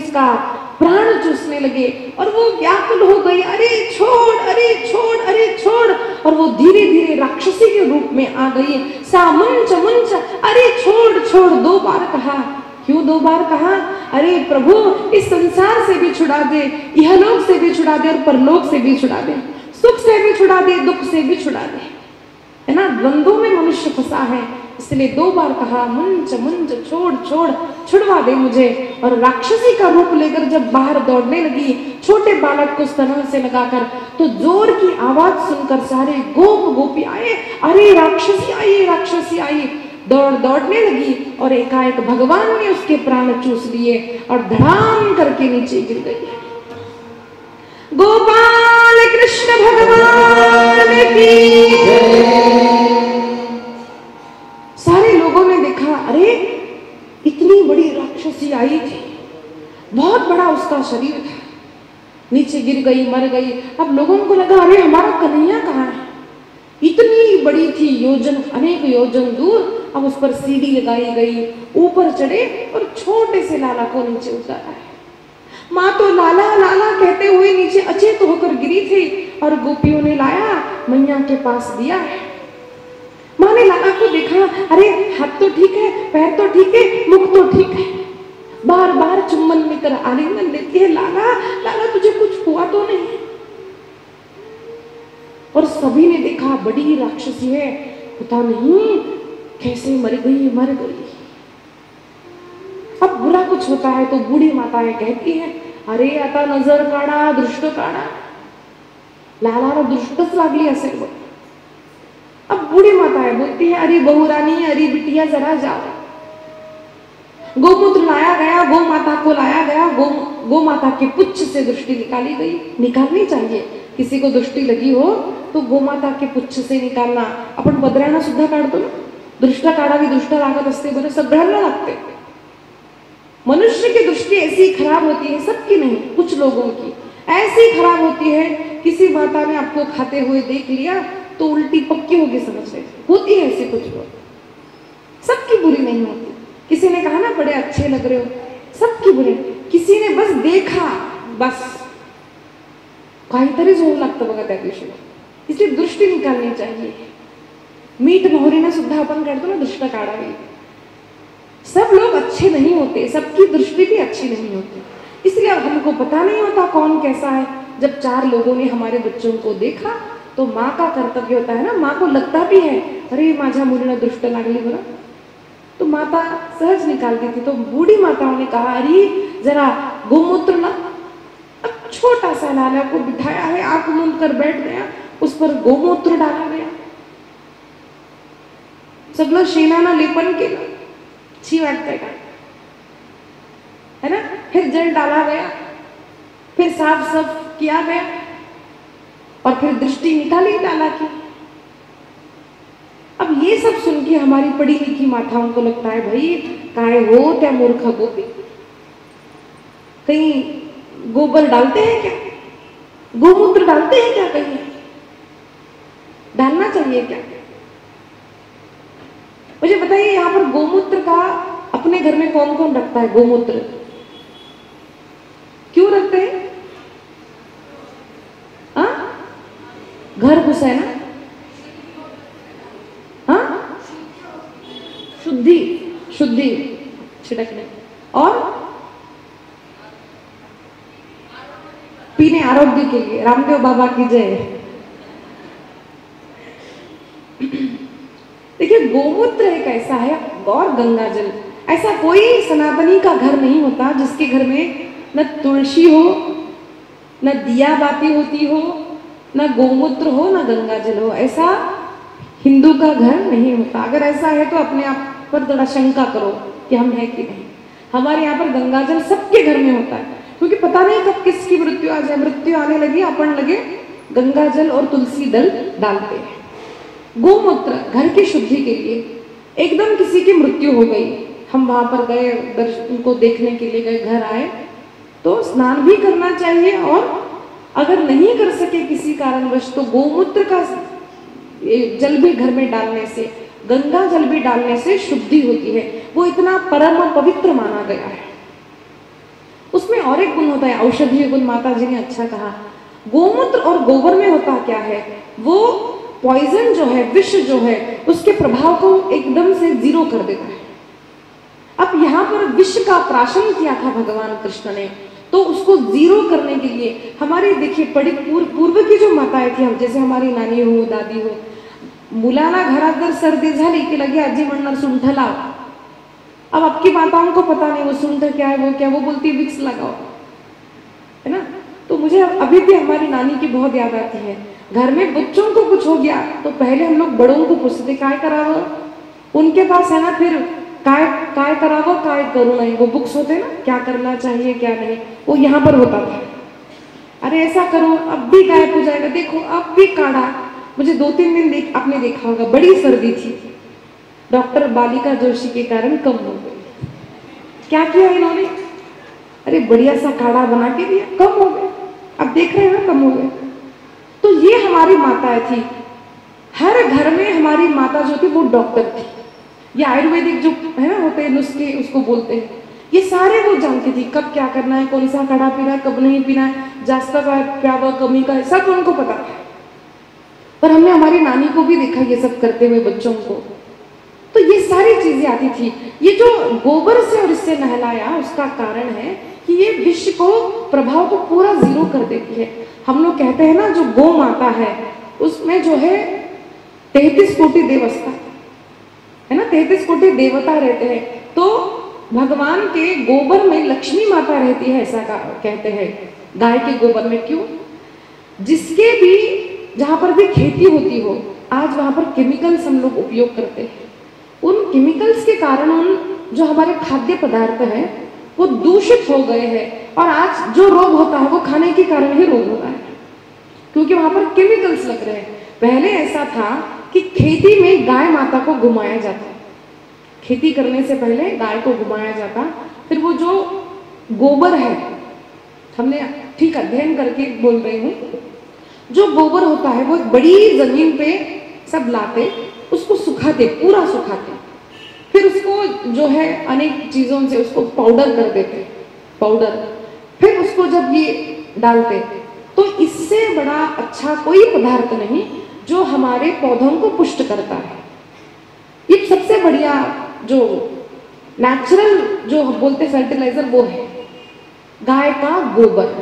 उसका प्राण चूसने लगे और वो व्याकुल हो गई, अरे छोड़, अरे छोड़, अरे छोड़। और वो धीरे धीरे राक्षसी के रूप में आ गई। सा मुंच मुंच, अरे छोड़ छोड़ 2 बार कहा। क्यों 2 बार कहा? अरे प्रभु, इस संसार से भी छुड़ा दे, इहलोक से भी छुड़ा दे और परलोक से भी छुड़ा दे, सुख से भी छुड़ा दे, दुख से भी छुड़ा दे। है ना, द्वंद्वों में मनुष्य फंसा है, इसलिए 2 बार कहा मुंच मुंच, छोड़ छोड़, छुड़वा दे मुझे। और राक्षसी का रूप लेकर जब बाहर दौड़ने लगी, छोटे बालक को स्तनों से लगाकर, तो जोर की आवाज सुनकर सारे गोप गोपी आए, अरे राक्षसी आई, राक्षसी आई। दौड़ने लगी और एकाएक भगवान ने उसके प्राण चूस लिए और धड़ाम करके नीचे गिर गई। गोपाल कृष्ण भगवान की सारे लोगों ने देखा, अरे इतनी बड़ी राक्षसी आई थी, बहुत बड़ा उसका शरीर था, नीचे गिर गई, मर गई। अब लोगों को लगा, अरे हमारा कन्हैया कहाँ है? इतनी बड़ी थी, योजन, अनेक योजन दूर। अब उस पर सीढ़ी लगाई गई, ऊपर चढ़े और छोटे से लाला को नीचे उतारा है। माँ तो लाला लाला कहते हुए नीचे अचेत होकर गिरी थी और गोपियों ने लाया, मैया के पास दिया है। माँ ने लाला को देखा, अरे हाथ तो ठीक है, पैर तो ठीक है, मुख तो ठीक है। बार बार चुम्बन लेकर आलिंगन लेती है, लाला लाला तुझे कुछ हुआ तो नहीं? और सभी ने देखा बड़ी राक्षसी है, पता नहीं कैसे मर गई। अब बुरा कुछ होता है तो बूढ़ी माताएं कहती हैं, अरे आता नजर काढा, दृष्ट काढा, लाला दृष्टच लागली असेल। अब बूढ़ी माताएं बोलती है, अरे बहुरानी, अरे बिटिया जरा जाओ। गोमूत्र लाया गया, गौ माता को लाया गया, गौ माता के पुच्छ से दृष्टि निकाली गई। निकालनी चाहिए, किसी को दृष्टि लगी हो तो गौ माता के पुच्छ से निकालना। आपण बदराणा सुद्धा काढतो ना, दृष्ट काढावी, दृष्ट लागत असते बरं, सगळ्यांना लागते। मनुष्य की दृष्टि ऐसी खराब होती है, सबकी नहीं, कुछ लोगों की ऐसी खराब होती है। किसी माता ने आपको खाते हुए देख लिया तो उल्टी पक्की होगी, समझ रहे, होती है ऐसे कुछ लोग, सबकी बुरी नहीं होती। किसी ने कहा ना बड़े अच्छे लग रहे हो, सबकी बुरी। किसी ने बस देखा, बस काहीतरीच होऊ लागतं बघा त्या दिवशी। इसलिए दृष्टी निकालनी चाहिए। मीठ मोहरीने सुद्धा आपण काढतो ना, दृष्ट काढावी। सब लोग अच्छे नहीं होते, सबकी दृष्टि भी अच्छी नहीं होती, इसलिए हमको पता नहीं होता कौन कैसा है। जब 4 लोगों ने हमारे बच्चों को देखा तो माँ का कर्तव्य होता है ना, माँ को लगता भी है, अरे माझ्या मुलीला दृष्ट लागली बरं, तो माता सहज निकालती थी। तो बूढ़ी माताओं ने कहा, अरे जरा गोमूत्र ला। अब छोटा सा लाला को बिठाया है, आंख मूंद कर बैठ गया, उस पर गोमूत्र डाला गया, सगळं शेणानं लेपन केलं, छी वाटतंय का, है ना। फिर जल डाला गया, फिर साफ साफ किया गया और फिर दृष्टि निकाली लाला की। अब ये सब सुन के हमारी पढ़ी लिखी माताओं को लगता है, भाई काय हो त्या मूर्ख गोपी, कहीं गोबर डालते हैं क्या, गोमूत्र डालते हैं क्या, कहीं डालना चाहिए क्या? मुझे बताइए, यहाँ पर गोमूत्र का अपने घर में कौन कौन रखता है? गोमूत्र क्यों रखते हैं? घर घुसा है ना, हाँ, शुद्धि छिड़कने और पीने, आरोग्य के लिए। रामदेव बाबा की जय। देखिए, गोमूत्र एक ऐसा है, और गंगा जल, ऐसा कोई सनातनी का घर नहीं होता जिसके घर में न तुलसी हो, न दिया बाती होती हो, न गोमूत्र हो, न गंगा जल हो। ऐसा हिंदू का घर नहीं होता। अगर ऐसा है तो अपने आप पर थोड़ा शंका करो कि हम हैं कि नहीं। हमारे यहाँ पर गंगा जल सबके घर में होता है, क्योंकि पता नहीं कब किसकी मृत्यु आ जाए। मृत्यु आने लगी, अपन लगे गंगा जल और तुलसी दल डालते हैं। गोमूत्र घर की शुद्धि के लिए। एकदम किसी की मृत्यु हो गई, हम वहां पर गए, दर्शन को देखने के लिए गए, घर आए, तो स्नान भी करना चाहिए, और अगर नहीं कर सके किसी कारणवश तो गोमूत्र का जल भी घर में डालने से, गंगा जल भी डालने से शुद्धि होती है। वो इतना परम पवित्र माना गया है। उसमें और एक गुण होता है, औषधीय गुण माता जी ने अच्छा कहा। गोमूत्र और गोबर में होता क्या है, वो पॉइजन जो है, विष जो है, उसके प्रभाव को एकदम से जीरो कर देता है। अब यहाँ पर विष का प्राशन किया था भगवान कृष्ण ने, तो उसको जीरो करने के लिए हमारी देखिए बड़ी पूर्व की जो माताएं थी, जैसे हमारी नानी हो, दादी हो, मुलाला घरात जर सर्दी झाली की लगे आजी म्हणणार सुंठ लाव। अब आपकी माताओं को पता नहीं वो सुंठ क्या है, वो क्या, वो बोलती है विक्स लगाओ, है ना। तो मुझे अभी भी हमारी नानी की बहुत याद आती है। घर में बच्चों को कुछ हो गया तो पहले हम लोग बड़ों को पूछते काय करावं, उनके पास है ना फिर काय करावं काय करू नहीं, वो बुक्स होते ना, क्या करना चाहिए क्या नहीं, वो यहाँ पर होता था। अरे ऐसा करो अब भी गायब हो जाएगा, देखो अब भी काढ़ा। मुझे 2-3 दिन आपने देखा होगा, बड़ी सर्दी थी, डॉक्टर बालिका जोशी के कारण कम हो गई। क्या किया इन्होंने, अरे बढ़िया सा काढ़ा बना के दिया, कम हो गए। अब देख रहे हैं ना कम हो गए। तो ये हमारी माताएं थी, हर घर में हमारी माता जो थी वो डॉक्टर थी। ये आयुर्वेदिक जो है ना होते हैं नुस्खे, उसको बोलते हैं, ये सारे वो जानती थी कब क्या करना है, कौन सा काढ़ा पीना है, कब नहीं पीना है, जास्त का प्यावा कमी का, सब उनको पता था। पर हमने हमारी नानी को भी देखा ये सब करते हुए बच्चों को, तो ये सारी चीजें आती थी। ये जो गोबर से और इससे नहलाया, उसका कारण है कि ये विष को, प्रभाव को पूरा जीरो कर देती है। हम लोग कहते हैं ना जो गौ माता है उसमें जो है 33 कोटि देवस्था है ना, 33 कोटि देवता रहते हैं। तो भगवान के गोबर में लक्ष्मी माता रहती है, ऐसा कहते हैं गाय के गोबर में। क्यों, जिसके भी जहां पर भी खेती होती हो, आज वहां पर केमिकल्स हम लोग उपयोग करते हैं, उन केमिकल्स के कारण उन जो हमारे खाद्य पदार्थ हैं वो दूषित हो गए हैं, और आज जो रोग होता है वो खाने के कारण ही रोग होता है, क्योंकि वहां पर केमिकल्स लग रहे हैं। पहले ऐसा था कि खेती में गाय माता को घुमाया जाता, खेती करने से पहले गाय को घुमाया जाता, फिर वो जो गोबर है, हमने ठीक अध्ययन करके बोल रही हूँ, जो गोबर होता है वो बड़ी जमीन पे सब लाते, उसको सुखाते, पूरा सुखाते, फिर उसको जो है अनेक चीजों से उसको पाउडर कर देते, पाउडर, फिर उसको जब ये डालते, तो इससे बड़ा अच्छा कोई पदार्थ नहीं जो हमारे पौधों को पुष्ट करता है। ये सबसे बढ़िया जो नेचुरल जो बोलते फर्टिलाइजर वो है गाय का गोबर।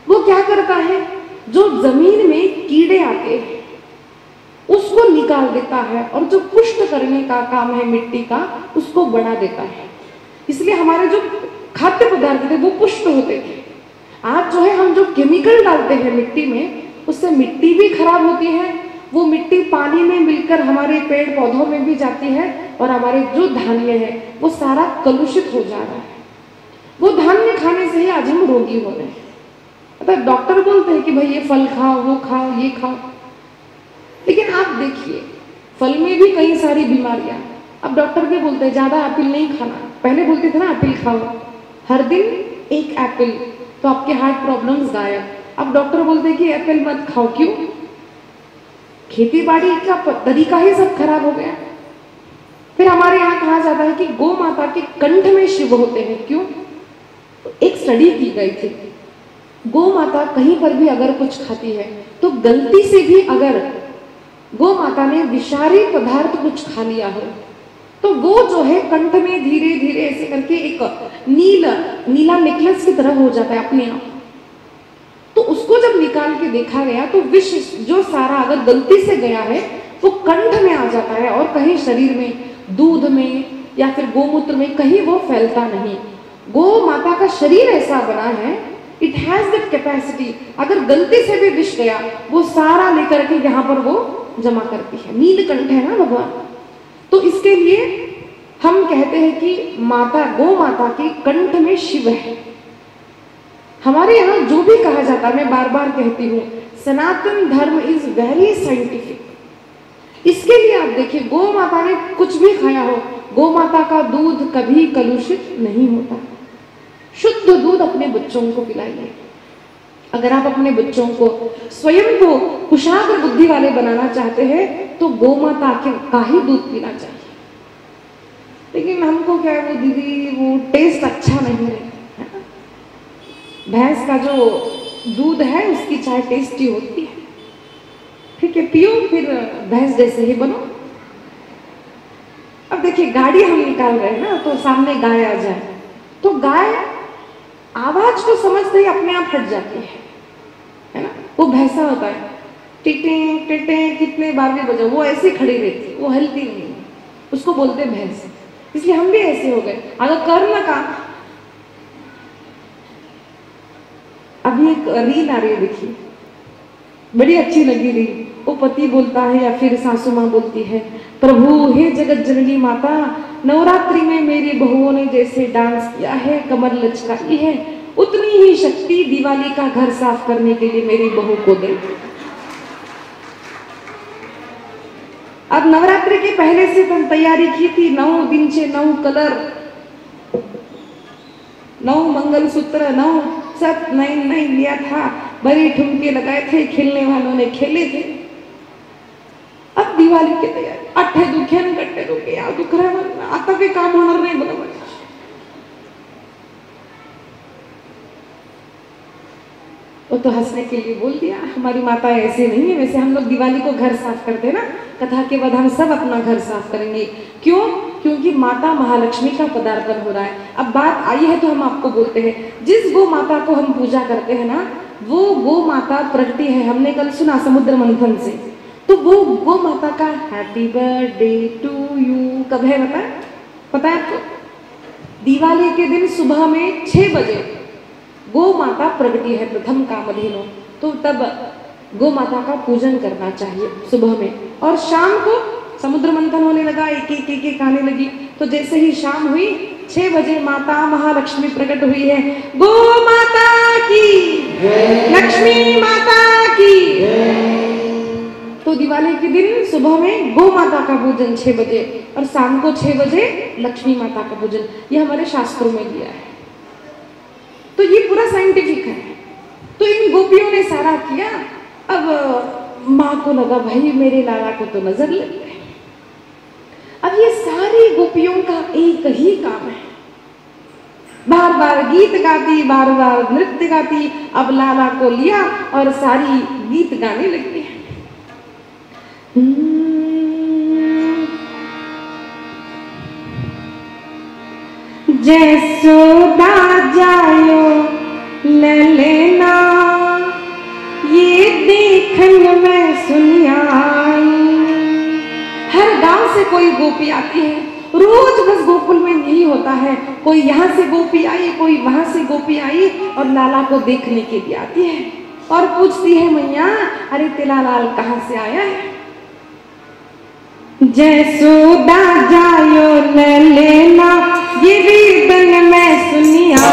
वो क्या करता है, जो जमीन में कीड़े आते हैं उसको निकाल देता है, और जो पुष्ट करने का काम है मिट्टी का, उसको बढ़ा देता है। इसलिए हमारे जो खाद्य पदार्थ थे वो पुष्ट होते थे। आज जो है हम जो केमिकल डालते हैं मिट्टी में, उससे मिट्टी भी खराब होती है, वो मिट्टी पानी में मिलकर हमारे पेड़ पौधों में भी जाती है, और हमारे जो धान्य है वो सारा कलुषित हो जा रहा है। वो धान्य खाने से ही आज हम रोगी हो रहे हैं। मतलब डॉक्टर बोलते हैं कि भाई ये फल खाओ, वो खाओ, ये खाओ, लेकिन आप देखिए फल में भी कई सारी बीमारियां। अब डॉक्टर भी बोलते हैं ज्यादा एप्पल नहीं खाना, पहले बोलते थे ना एप्पल खाओ, हर दिन 1 एप्पल, तो आपके हार्ट प्रॉब्लम्स गायब। अब डॉक्टर बोलते हैं कि एप्पल मत खाओ, क्यों, खेती बाड़ी का तरीका ही सब खराब हो गया। फिर हमारे यहाँ कहा जाता है कि गौ माता के कंठ में शिव होते हैं, क्यों, एक स्टडी की गई थी, गौ माता कहीं पर भी अगर कुछ खाती है तो गलती से भी अगर गौ माता ने विषारी पदार्थ कुछ खा लिया हो तो वो जो है कंठ में धीरे धीरे ऐसे करके एक नीला नेकलेस की तरह हो जाता है अपने आप। तो उसको जब निकाल के देखा गया तो विष जो सारा अगर गलती से गया है वो कंठ में आ जाता है, और कहीं शरीर में, दूध में या फिर गोमूत्र में कहीं वो फैलता नहीं। गौ माता का शरीर ऐसा बना है, इट हैज दैट कैपेसिटी, अगर गलती से भी विष गया वो सारा लेकर के यहाँ पर वो जमा करती है। नीलकंठ है ना भगवान, तो इसके लिए हम कहते हैं कि माता, गौ माता के कंठ में शिव है। हमारे यहाँ जो भी कहा जाता है, मैं बार बार कहती हूँ, सनातन धर्म इज वेरी साइंटिफिक। इसके लिए आप देखिए गौ माता ने कुछ भी खाया हो, गौ माता का दूध कभी कलुषित नहीं होता। शुद्ध दूध अपने बच्चों को पिलाइए। अगर आप अपने बच्चों को स्वयं को कुशाग्र बुद्धि वाले बनाना चाहते हैं तो गौ माता का ही दूध पीना चाहिए। लेकिन हमको क्या है, वो दीदी वो टेस्ट अच्छा नहीं है, भैंस का जो दूध है उसकी चाय टेस्टी होती है, ठीक है, पियो फिर भैंस जैसे ही बनो। अब देखिए गाड़ी हम निकाल रहे हैं ना, तो सामने गाय आ जाए तो गाय आवाज को समझते ही अपने आप हट जाती है ना। वो भैंसा होता है, टिटे टिटे कितने बार भी बजाओ वो ऐसी खड़ी रहती है, वो हिलती नहीं, उसको बोलते भैंस। इसलिए हम भी ऐसे हो गए, अगर कर ना काम। अभी एक रील आ रही है, देखिए बड़ी अच्छी लगी रील। वो पति बोलता है या फिर सासू माँ बोलती है, प्रभु हे जगत जननी माता, नवरात्रि में मेरी बहुओं ने जैसे डांस किया है, कमर लचकाई है, उतनी ही शक्ति दिवाली का घर साफ करने के लिए मेरी बहू को दे। अब नवरात्रि के पहले से तो तैयारी की थी, 9 दिन से 9 कलर, 9 मंगलसूत्र, 9 सब नई लिया था, बड़ी ठुमके लगाए थे, खेलने वालों ने खेले थे। अब दिवाली की तैयारी, अट्ठे दुखे न गट्टे दुखे, या दुख रहा है आता के काम होणार नहीं बरोबर। वो तो हंसने के लिए बोल दिया, हमारी माता ऐसे नहीं है। वैसे हम लोग दिवाली को घर साफ करते हैं ना, कथा के बाद हम सब अपना घर साफ करेंगे। क्यों? क्योंकि माता महालक्ष्मी का पदार्पण हो रहा है। अब बात आई है तो हम आपको बोलते हैं, जिस गो माता को हम पूजा करते हैं ना, वो गो माता प्रगति है। हमने कल सुना समुद्र मंथन से, तो वो गो माता का हैप्पी बर्थडे टू यू कब है पता है आपको? दिवाली के दिन सुबह में 6 बजे गो माता प्रगति है, प्रथम कामधेनु, तो तब गो माता का पूजन करना चाहिए सुबह में। और शाम को समुद्र मंथन होने लगा, एक आने लगी, तो जैसे ही शाम हुई 6 बजे माता महालक्ष्मी प्रकट हुई है। गो माता की, लक्ष्मी माता की। तो दिवाली के दिन सुबह में गो माता का पूजन 6 बजे और शाम को 6 बजे लक्ष्मी माता का पूजन, ये हमारे शास्त्रों में दिया है। तो ये पूरा साइंटिफिक है। तो इन गोपियों ने सारा किया। अब माँ को लगा भाई मेरे लाला को तो नजर लग गई। अब ये सारी गोपियों का एक ही काम है, बार बार गीत गाती, बार बार नृत्य गाती। अब लाला को लिया और सारी गीत गाने लगी है। जैसोदा जायो ललेना, ये देखन में सुनिया। हर गांव से कोई गोपी आती है, रोज बस गोकुल में यही होता है, कोई यहाँ से गोपी आई, कोई वहां से गोपी आई और लाला को देखने के लिए आती है और पूछती है मैया अरे तेरा लाल कहाँ से आया है। जैसोदा जायो ललेना, ये वेदन में सुनिया।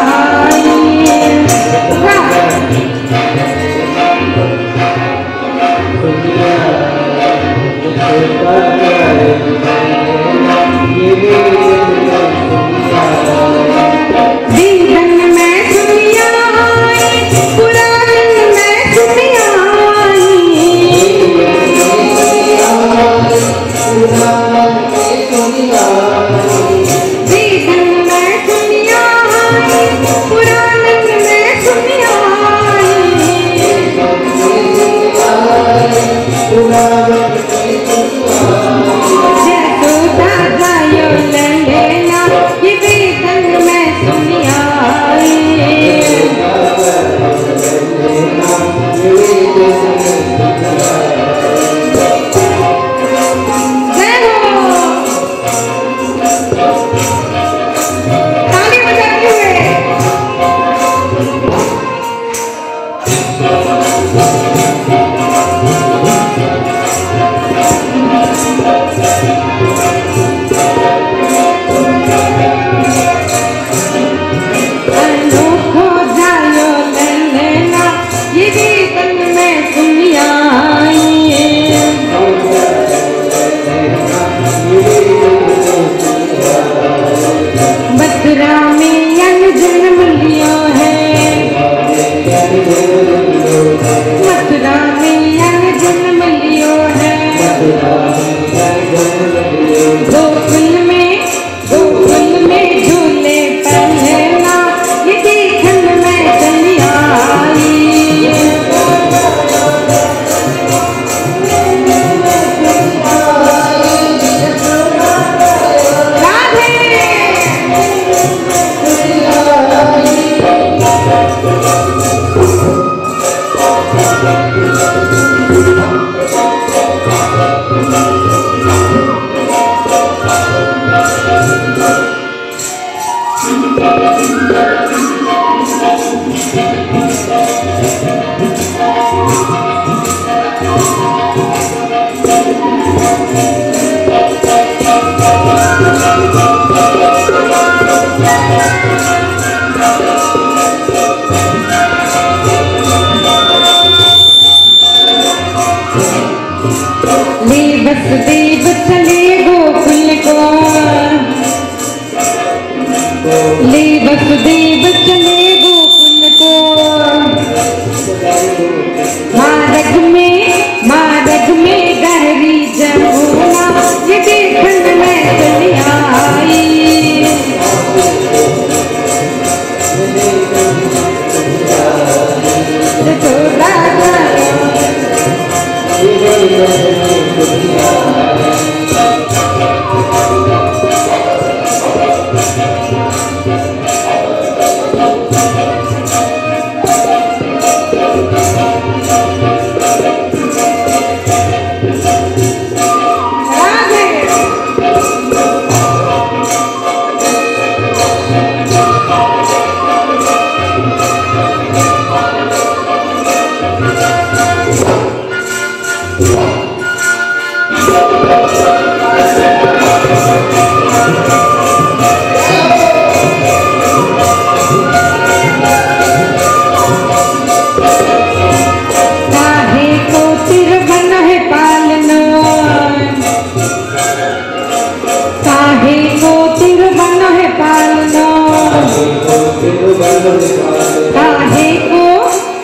गोकुल में झूले पहना, ये देखन में चलिया।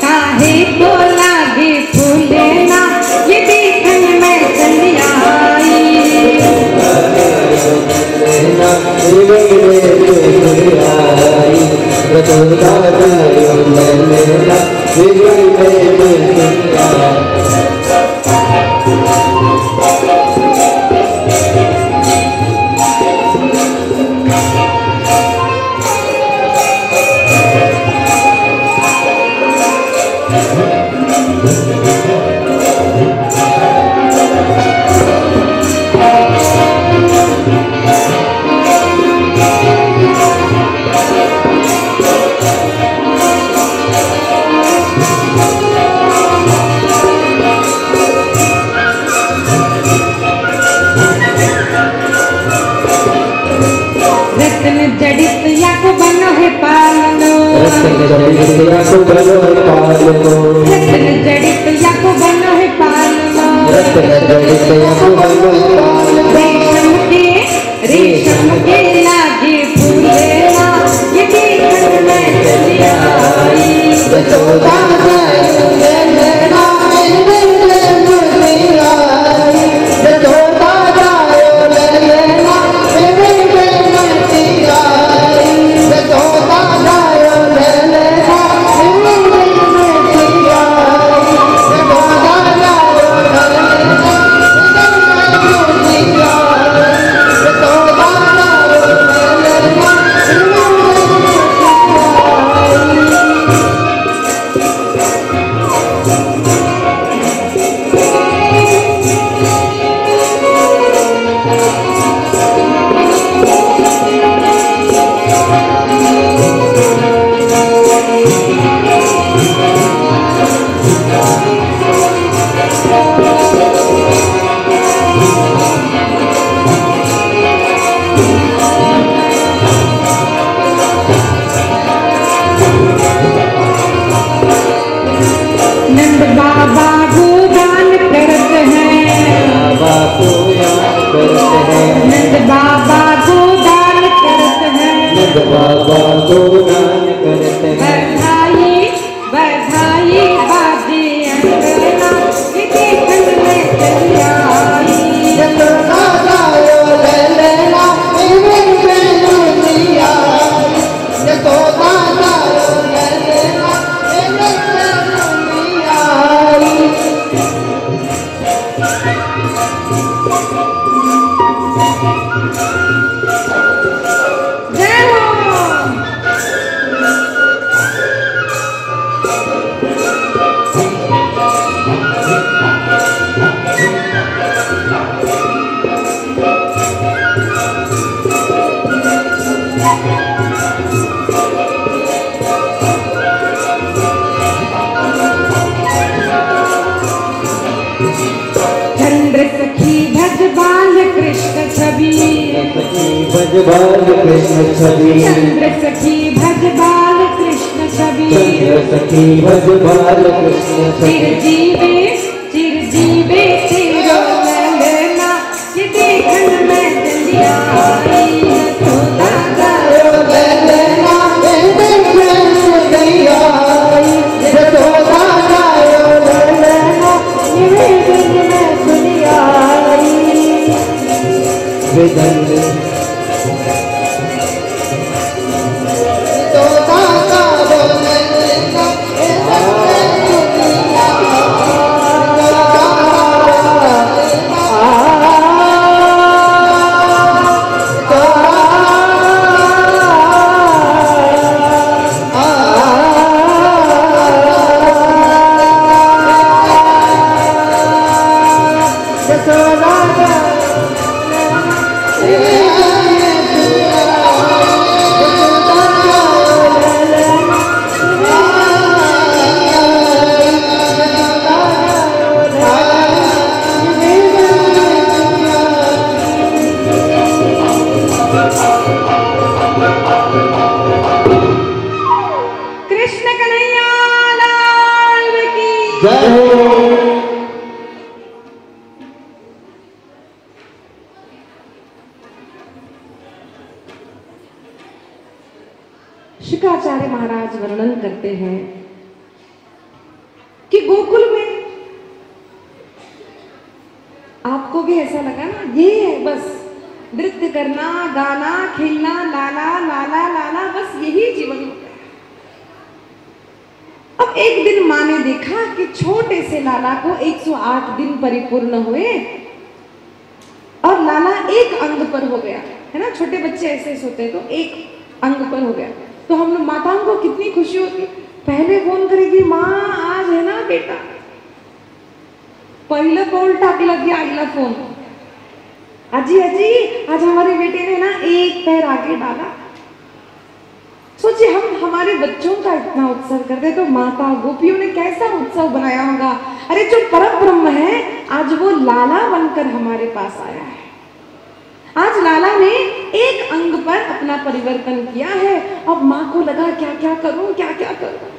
काहे को लागे फूले ना ये देखन मैं चली आई। जड़ित या को बनो है पालनो, रतन जड़ित या को बनो है पालनो, रतन जड़ित या को बनो है पालनो, रतन जड़ित या को बनो है पालनो। रेशम के लागे फूले ना ये देखन मैं चली आई। यशोदा बाबा को दान करते हैं। बधाई बाजे अंगना ये देखन मैं चली आई। यशोदा गायो ललना मेरे बहनों की आई। यशोदा गायो ललना मेरे बहनों की आई। चंद्र सखी भज बाल कृष्ण छवि, भज बाल कृष्ण छवि, चंद्र सखी भज बाल कृष्ण छवि, चंद्र सखी भज बाल कृष्ण छवि। चिर जीवे तेरो ललना ये देखन मैं चली आई। यशोदा गायो ललना मेरे बहनों की आई। यशोदा गायो ललना मेरे बहनों की आई। Yeah. जय हो। शुक्राचार्य महाराज वर्णन करते हैं कि गोकुल में आपको भी ऐसा लगा ना, ये है बस नृत्य करना, गाना, खेलना, लाला लाला लाला, बस यही जीवन होता है। अब एक दिन माँ ने देखा कि छोटे से लाला को 108 दिन परिपूर्ण हुए और लाला एक अंग पर हो गया, है ना, छोटे बच्चे ऐसे सोते तो एक अंग पर हो गया, तो हम लोग माताओं को कितनी खुशी होती, पहले फोन करेगी, माँ आज है ना बेटा, पहले पाऊल टाकलं की आईला फोन, अजी अजी आज हमारे बेटे ने ना एक पैर आगे डाला। सोचिए हम हमारे बच्चों का इतना उत्सव करते तो माता गोपियों ने कैसा उत्सव बनाया होगा। अरे जो परम ब्रह्म है आज वो लाला बनकर हमारे पास आया है। आज लाला ने एक अंग पर अपना परिवर्तन किया है। अब माँ को लगा क्या क्या करूं, क्या क्या करूं।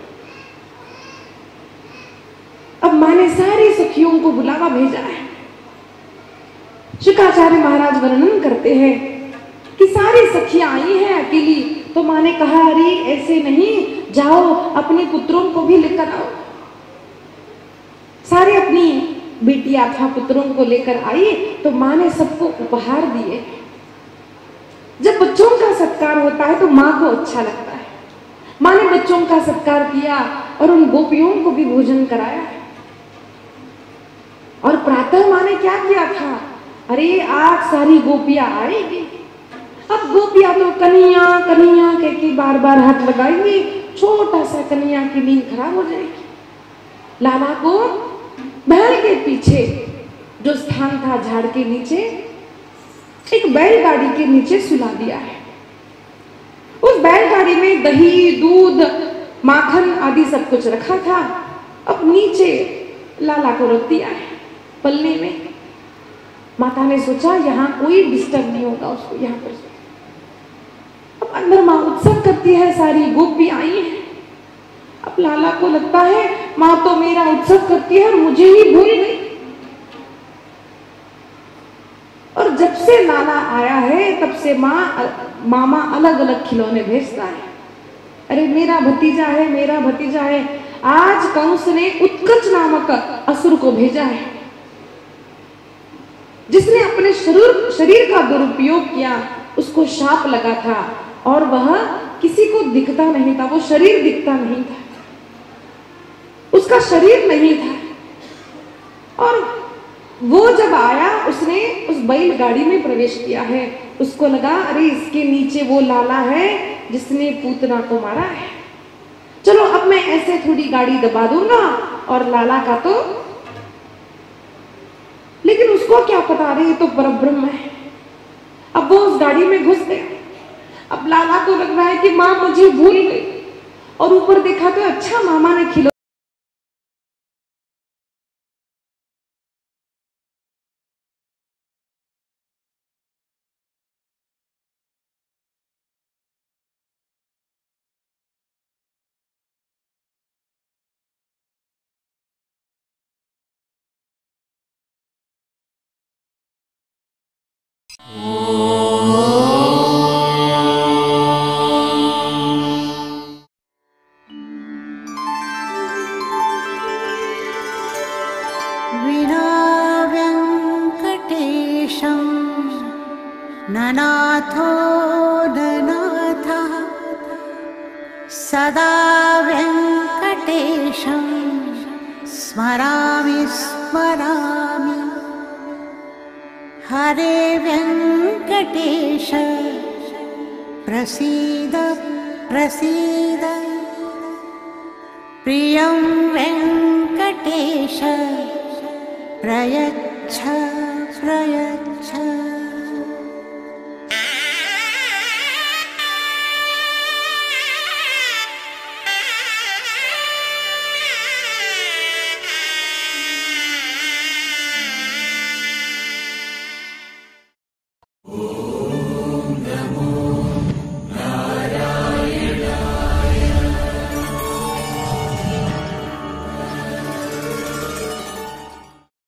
अब माँ ने सारी सखियों को बुलावा भेजा है। शुक्राचार्य महाराज वर्णन करते हैं कि सारी सखियां आई हैं अकेली, तो माँ ने कहा अरे ऐसे नहीं, जाओ अपने पुत्रों को भी लेकर आओ। सारे अपनी बेटियां अथवा पुत्रों को लेकर आई तो माँ ने सबको उपहार दिए। जब बच्चों का सत्कार होता है तो माँ को अच्छा लगता है। माँ ने बच्चों का सत्कार किया और उन गोपियों को भी भोजन कराया। और प्रातः माँ ने क्या किया था, अरे आज सारी गोपियां आएगी। अब गोपियां तो कन्हैया कन्हैया कह के बार बार हाथ लगाएंगी, छोटा सा कन्हैया की नींद खराब हो जाएगी। लाला को बैल के पीछे जो स्थान था झाड़ के नीचे, एक बैलगाड़ी के नीचे सुला दिया है। उस बैलगाड़ी में दही, दूध, माखन आदि सब कुछ रखा था। अब नीचे लाला को रख दिया है पल्ले में। माता ने सोचा यहाँ कोई डिस्टर्ब नहीं होगा उसको, यहाँ पर। अब अंदर माँ उत्सव करती है, सारी गोपी आई है। अब लाला को लगता है माँ तो मेरा उत्सव करती है और मुझे ही भूल गई। और जब से लाला आया है तब से मामा अलग अलग खिलौने भेजता है। अरे मेरा भतीजा है, मेरा भतीजा है। आज कंस ने उत्कच नामक असुर को भेजा है, जिसने अपने शरीर का दुरुपयोग किया। उसको शाप लगा था और वह किसी को दिखता नहीं था, वो शरीर दिखता नहीं था, उसका शरीर नहीं था। और वो जब आया उसने उस बैलगाड़ी में प्रवेश किया है। उसको लगा अरे इसके नीचे वो लाला है जिसने पूतना को मारा है, चलो अब मैं ऐसे थोड़ी गाड़ी दबा दूंगा और लाला का तो। लेकिन उसको क्या पता, रही तो परब्रह्म है। अब वो उस गाड़ी में घुस गया। अब लाला को लग रहा है कि माँ मुझे भूल गई, और ऊपर देखा तो अच्छा मामा ने खिलौना ननाथो ननाथः सदा वेङ्कटेशं स्मरामि स्मरामि। हरे वेङ्कटेश प्रसीद प्रसीद। प्रियं वेङ्कटेश प्रयच्छ प्रयच्छ।